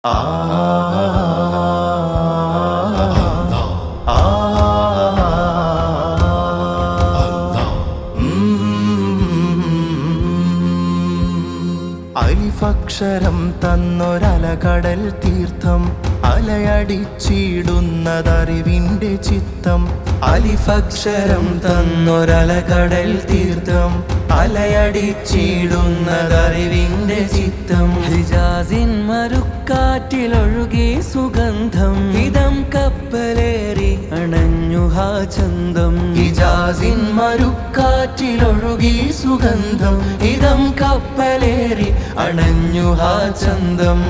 അലിഫക്ഷരം തന്നൊരലകടൽ തീർത്ഥം അലയടിച്ചിടുന്നതറിവിൻ്റെ ചിത്തം. അലിഫക്ഷരം തന്നൊരലകടൽ തീർത്ഥം അലയടിച്ചിടുന്നതറിവിൻ്റെ ചിത്തം. ഹിജാസിൻ മരുക്കാറ്റിലൊഴുകി സുഗന്ധം ഇതം കപ്പലേറി അണഞ്ഞു ഹാ ചന്തം. ഹിജാസിൻ മരുക്കാറ്റിലൊഴുകി സുഗന്ധം ഇതം കപ്പലേറി അണഞ്ഞു ഹാ ചന്തം.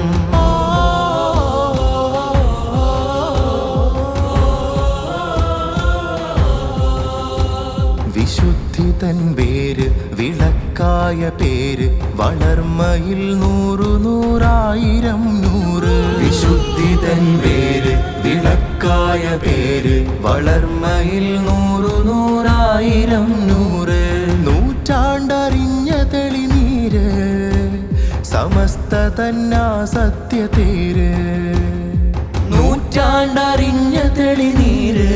വിശുദ്ധി തൻ വേര് വിളക്കായ പേര് വളർമയിൽ നൂറു നൂറായിരം നൂറ്. വിശുദ്ധി തൻ വേര് വിളക്കായ പേര് വളർമയിൽ നൂറു നൂറായിരം നൂറ്. നൂറ്റാണ്ടറിഞ്ഞ തെളിനീര് സമസ്ത തന്നാ സത്യതേര്. നൂറ്റാണ്ടറിഞ്ഞ തെളിനീര്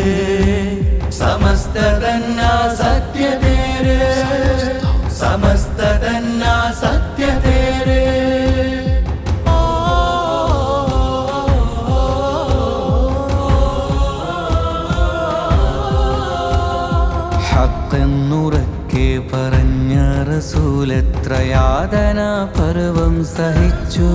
സമസ്ത തന്നാ സത്യതേര്. സമസ്ത തന്നാ സത്യതേര്. ഹഖെന്നുറക്കെ പറഞ്ഞ റസൂലെത്ര യാതനാ പർവം സഹിച്ചു.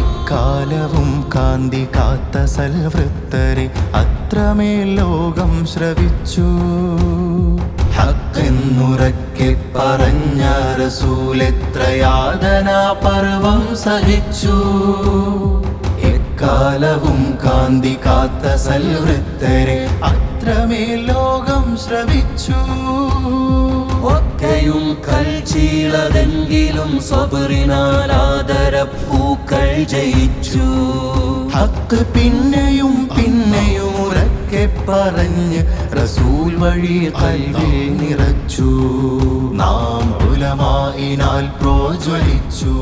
എക്കാലവും കാന്തി കാത്ത സൽവൃത്തരെ അത്രമേൽ ലോകം ശ്രവിച്ചു. ഹഖെന്നുറക്കെ പറഞ്ഞ റസൂലെത്ര യാതനാ പർവം സഹിച്ചു. എക്കാലവും കാന്തി കാത്ത സൽവൃത്തരെ അത്രമേൽ ലോകം ശ്രവിച്ചു. ഒക്കെയും കൽച്ചീളതെങ്കിലും സ്വബറിനാലാദരപ്പൂക്കൾ ജയിച്ചു. ഹക്ക് പിന്നെയും പിന്നെയും ഉറക്കെ പറഞ്ഞ് റസൂൽ വഴി ഖൽബിൽ നിറച്ചു. നാം ഉലമാഇനാൽ പ്രോജ്വലിച്ചു.